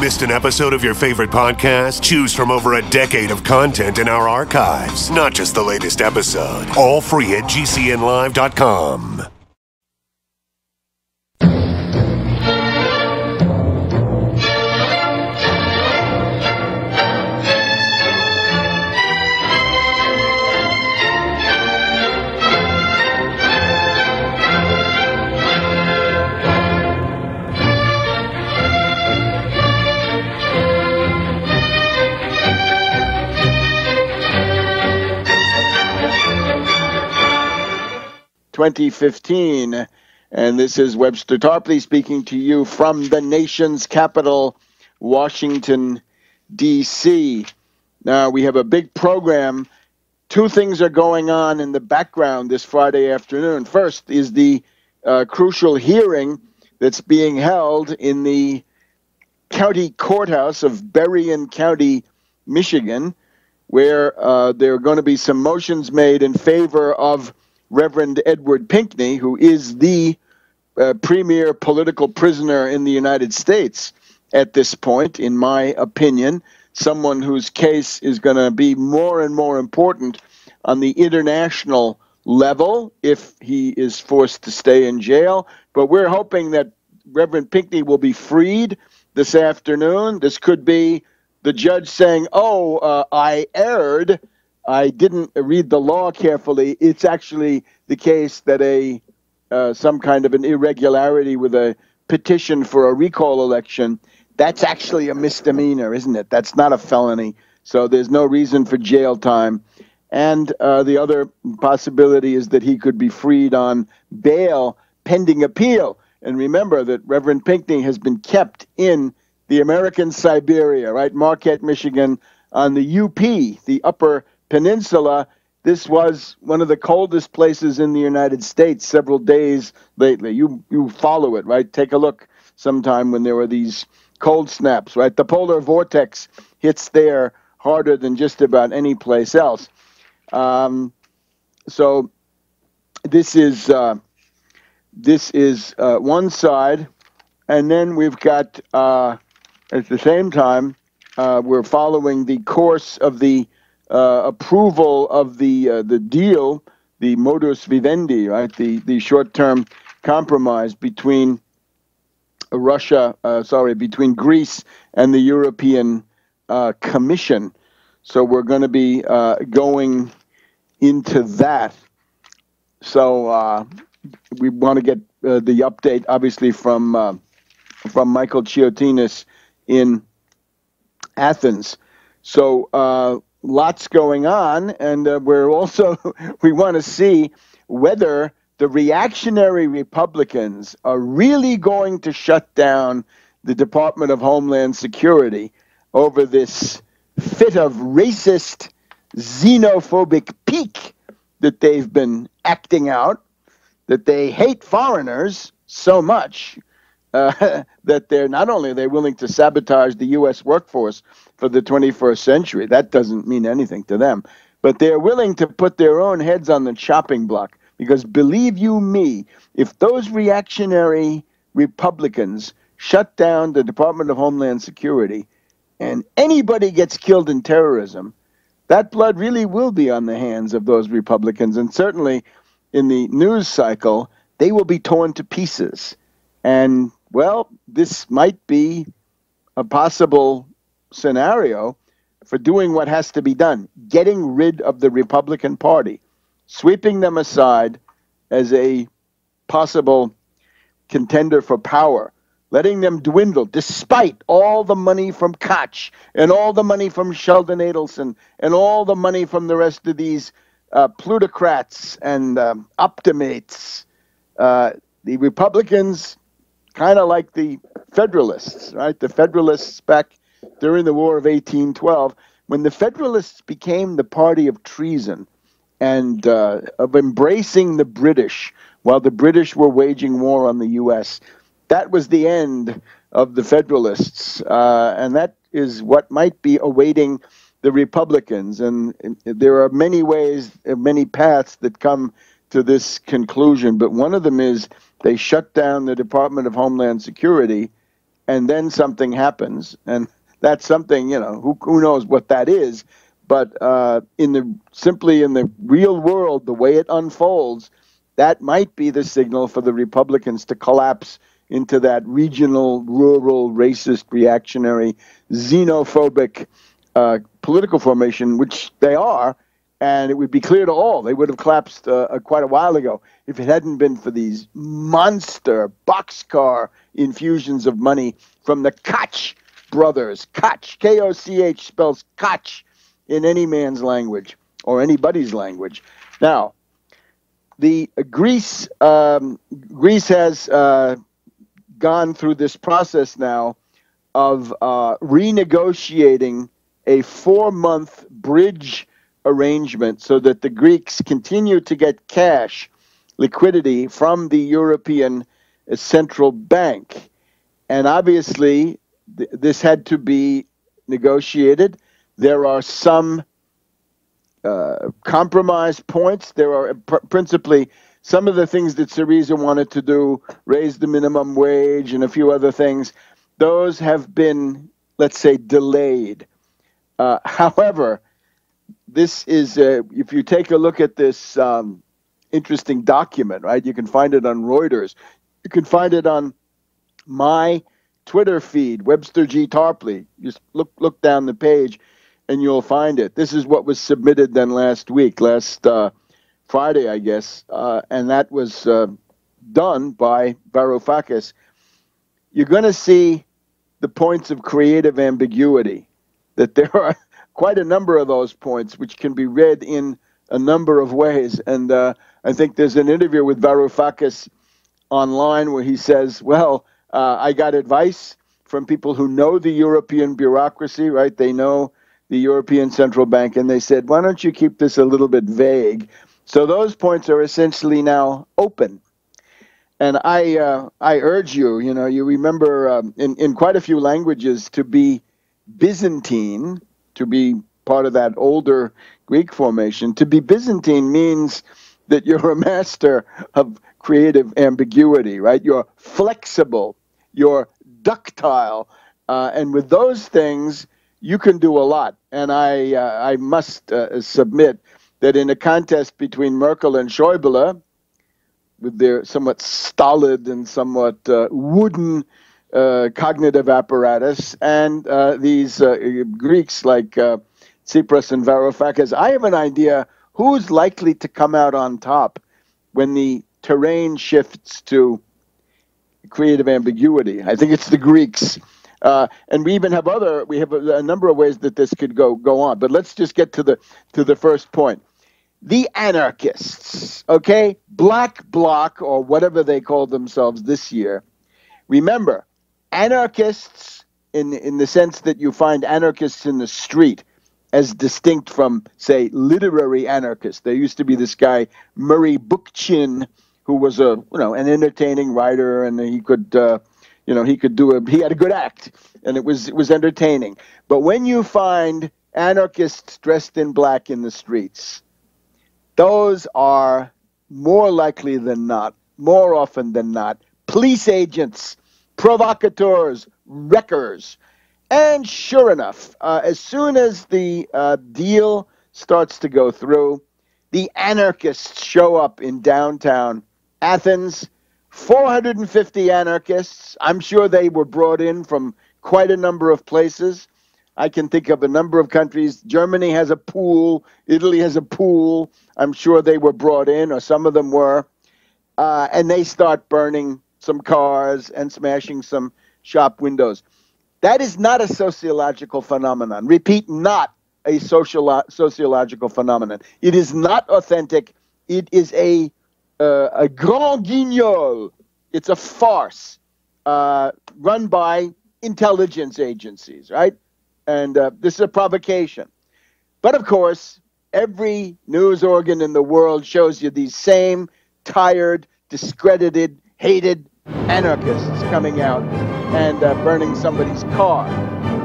Missed an episode of your favorite podcast? Choose from over a decade of content in our archives, not just the latest episode. All free at GCNlive.com. (2015), and this is Webster Tarpley speaking to you from the nation's capital, Washington, D.C. Now, we have a big program. Two things are going on in the background this Friday afternoon. First is the crucial hearing that's being held in the county courthouse of Berrien County, Michigan, where there are going to be some motions made in favor of Reverend Edward Pinckney, who is the premier political prisoner in the United States at this point, in my opinion, someone whose case is going to be more and more important on the international level if he is forced to stay in jail. But we're hoping that Reverend Pinckney will be freed this afternoon. This could be the judge saying, I erred. I didn't read the law carefully. It's actually the case that some kind of an irregularity with a petition for a recall election, that's actually a misdemeanor, isn't it? That's not a felony. So there's no reason for jail time. And the other possibility is that he could be freed on bail pending appeal. And remember that Reverend Pinckney has been kept in the American Siberia, right? Marquette, Michigan, on the UP, the Upper Peninsula. This was one of the coldest places in the United States several days lately. You follow it, right? Take a look sometime when there were these cold snaps, right? The polar vortex hits there harder than just about any place else. So this is one side, and then we've got at the same time we're following the course of the approval of the deal, the modus vivendi, right? The short-term compromise between between Greece and the European Commission. So we're going to be going into that. So we want to get the update, obviously, from Michael Chiotinis in Athens. So lots going on, and we want to see whether the reactionary Republicans are really going to shut down the Department of Homeland Security over this fit of racist, xenophobic pique that they've been acting out, that they hate foreigners so much that they're not only are they willing to sabotage the U.S. workforce for the 21st century, that doesn't mean anything to them, but they're willing to put their own heads on the chopping block, because believe you me, if those reactionary Republicans shut down the Department of Homeland Security and anybody gets killed in terrorism, that blood really will be on the hands of those Republicans, and certainly in the news cycle, they will be torn to pieces. And, well, this might be a possible scenario for doing what has to be done, getting rid of the Republican Party, sweeping them aside as a possible contender for power, letting them dwindle despite all the money from Koch and all the money from Sheldon Adelson and all the money from the rest of these plutocrats and optimates. The Republicans, kind of like the Federalists, right? The Federalists back during the War of 1812, when the Federalists became the party of treason and of embracing the British while the British were waging war on the U.S., that was the end of the Federalists. And that is what might be awaiting the Republicans. And there are many ways, many paths that come to this conclusion. But one of them is they shut down the Department of Homeland Security, and then something happens, and that's something, who knows what that is, but simply in the real world, the way it unfolds, that might be the signal for the Republicans to collapse into that regional, rural, racist, reactionary, xenophobic political formation, which they are. And it would be clear to all they would have collapsed quite a while ago if it hadn't been for these monster boxcar infusions of money from the Koch brothers. Koch, K-O-C-H, spells Koch in any man's language or anybody's language. Now, the Greece has gone through this process now of renegotiating a 4-month bridge arrangement so that the Greeks continue to get cash liquidity from the European Central Bank. And obviously, this had to be negotiated. There are some compromise points. There are principally some of the things that Syriza wanted to do, raise the minimum wage and a few other things. Those have been, let's say, delayed. However, this is, if you take a look at this interesting document, right? You can find it on Reuters. You can find it on my Twitter feed, Webster G. Tarpley. Just look down the page and you'll find it. This is what was submitted then last Friday, I guess, and that was done by Varoufakis. You're going to see the points of creative ambiguity, that there are quite a number of those points which can be read in a number of ways. And I think there's an interview with Varoufakis online where he says, well, I got advice from people who know the European bureaucracy, right? They know the European Central Bank, and they said, why don't you keep this a little bit vague? So those points are essentially now open. And I urge you, you remember in quite a few languages to be Byzantine, to be part of that older Greek formation. To be Byzantine means that you're a master of creative ambiguity, right? You're flexible, you're ductile, and with those things, you can do a lot. And I must submit that in a contest between Merkel and Schäuble, with their somewhat stolid and somewhat wooden cognitive apparatus, and these Greeks like Tsipras and Varoufakis, I have an idea who's likely to come out on top when the terrain shifts to creative ambiguity. I think it's the Greeks. And we even have a number of ways that this could go on. But let's just get to the first point. The anarchists, okay, Black Bloc, or whatever they call themselves this year. Remember, anarchists, in the sense that you find anarchists in the street, as distinct from, say, literary anarchists. There used to be this guy, Murray Bookchin, who was an entertaining writer, and he had a good act, and it was entertaining. But when you find anarchists dressed in black in the streets, those are more likely than not, more often than not, police agents, provocateurs, wreckers. And sure enough, as soon as the deal starts to go through, the anarchists show up in downtown Athens. 450 anarchists. I'm sure they were brought in from quite a number of places. I can think of a number of countries. Germany has a pool. Italy has a pool. I'm sure they were brought in, or some of them were. And they start burning some cars and smashing some shop windows. That is not a sociological phenomenon. Repeat, not a sociological phenomenon. It is not authentic. It is a grand guignol. It's a farce run by intelligence agencies, right? And this is a provocation. But of course, every news organ in the world shows you these same tired, discredited, hated anarchists coming out and burning somebody's car.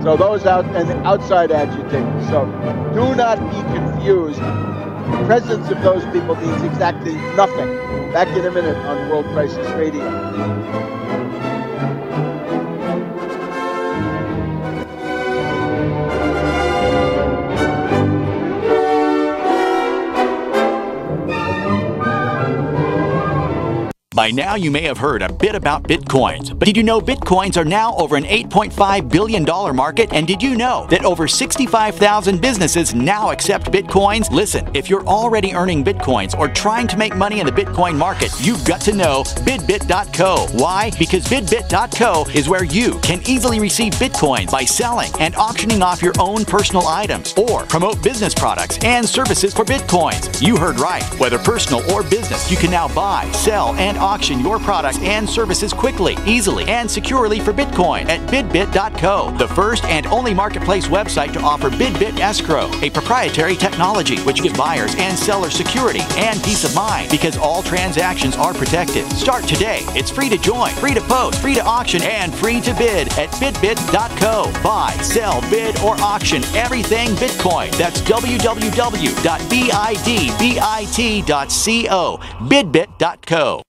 So those outside agitators. So do not be confused. The presence of those people means exactly nothing. Back in a minute on World Crisis Radio. By now, you may have heard a bit about Bitcoins, but did you know Bitcoins are now over an $8.5 billion market? And did you know that over 65,000 businesses now accept Bitcoins? Listen, if you're already earning Bitcoins or trying to make money in the Bitcoin market, you've got to know bidbit.co. Why? Because bidbit.co is where you can easily receive Bitcoins by selling and auctioning off your own personal items or promote business products and services for Bitcoins. You heard right. Whether personal or business, you can now buy, sell, and auction your products and services quickly, easily, and securely for Bitcoin at bidbit.co, the first and only marketplace website to offer BidBit Escrow, a proprietary technology which gives buyers and sellers security and peace of mind because all transactions are protected. Start today. It's free to join, free to post, free to auction, and free to bid at bidbit.co. Buy, sell, bid, or auction everything Bitcoin. That's www.bidbit.co, bidbit.co.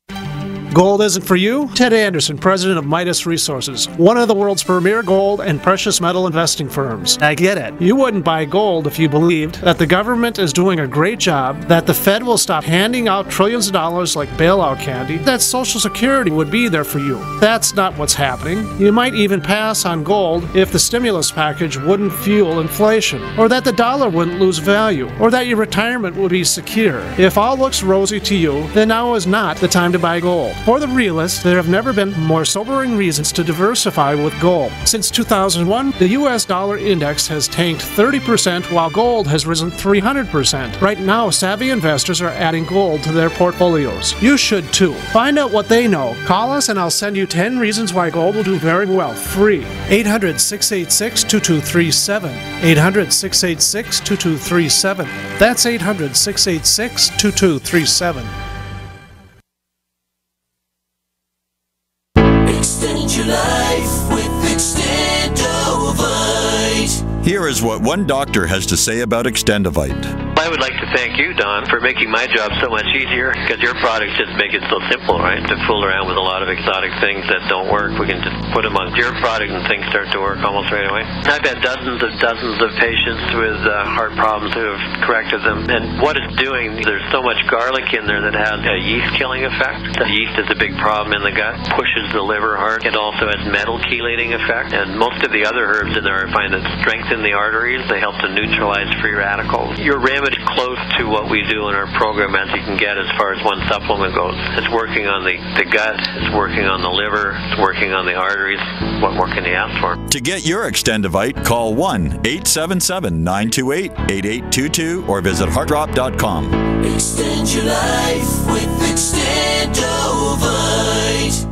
Gold isn't for you? Ted Anderson, president of Midas Resources, one of the world's premier gold and precious metal investing firms. I get it. You wouldn't buy gold if you believed that the government is doing a great job, that the Fed will stop handing out trillions of dollars like bailout candy, that Social Security would be there for you. That's not what's happening. You might even pass on gold if the stimulus package wouldn't fuel inflation, or that the dollar wouldn't lose value, or that your retirement would be secure. If all looks rosy to you, then now is not the time to buy gold. For the realist, there have never been more sobering reasons to diversify with gold. Since 2001, the U.S. dollar index has tanked 30% while gold has risen 300%. Right now, savvy investors are adding gold to their portfolios. You should too. Find out what they know. Call us and I'll send you 10 reasons why gold will do very well, free. 800-686-2237. 800-686-2237. That's 800-686-2237. Extend your life with Extendovite. Here is what one doctor has to say about Extendovite. I would like to thank you, Don, for making my job so much easier, because your products just make it so simple, right? To fool around with a lot of exotic things that don't work, we can just put them on your product and things start to work almost right away. I've had dozens of patients with heart problems who have corrected them, and what it's doing, there's so much garlic in there that has a yeast-killing effect. The yeast is a big problem in the gut, pushes the liver hard. It also has metal chelating effect, and most of the other herbs in there I find that strengthen the arteries. They help to neutralize free radicals. Your remedy close to what we do in our program as you can get as far as one supplement goes. It's working on the gut, it's working on the liver, it's working on the arteries. What more can you ask for? To get your Extendovite, call 1-877-928-8822 or visit heartdrop.com. Extend your life with Extendovite.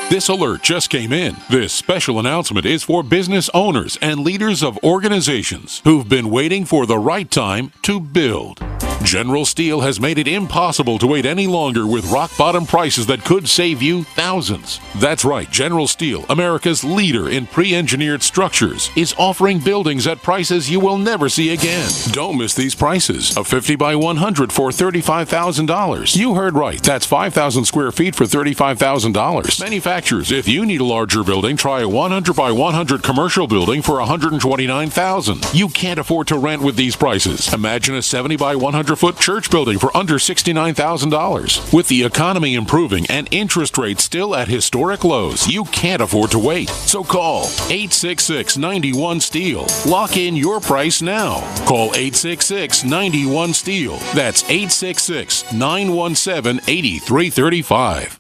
This alert just came in. This special announcement is for business owners and leaders of organizations who've been waiting for the right time to build. General Steel has made it impossible to wait any longer with rock-bottom prices that could save you thousands. That's right, General Steel, America's leader in pre-engineered structures, is offering buildings at prices you will never see again. Don't miss these prices. A 50 by 100 for $35,000. You heard right, that's 5,000 square feet for $35,000. Manufacturers, if you need a larger building, try a 100 by 100 commercial building for $129,000. You can't afford to rent with these prices. Imagine a 70 by 100 foot church building for under $69,000. With the economy improving and interest rates still at historic lows, you can't afford to wait. So call 866-91-STEEL. Lock in your price now. Call 866-91-STEEL. That's 866-917-8335.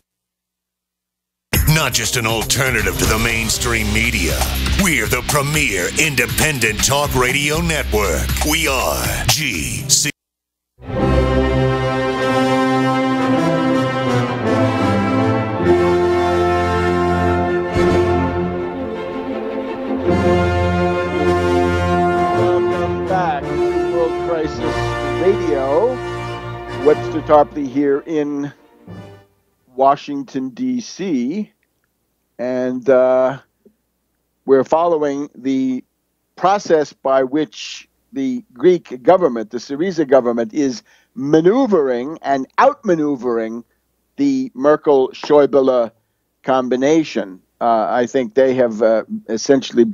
Not just an alternative to the mainstream media. We're the premier independent talk radio network. We are GC. Welcome back to World Crisis Radio. Webster Tarpley here in Washington, D.C., and we're following the process by which the Greek government, the Syriza government, is maneuvering and outmaneuvering the Merkel-Schäuble combination. I think they have essentially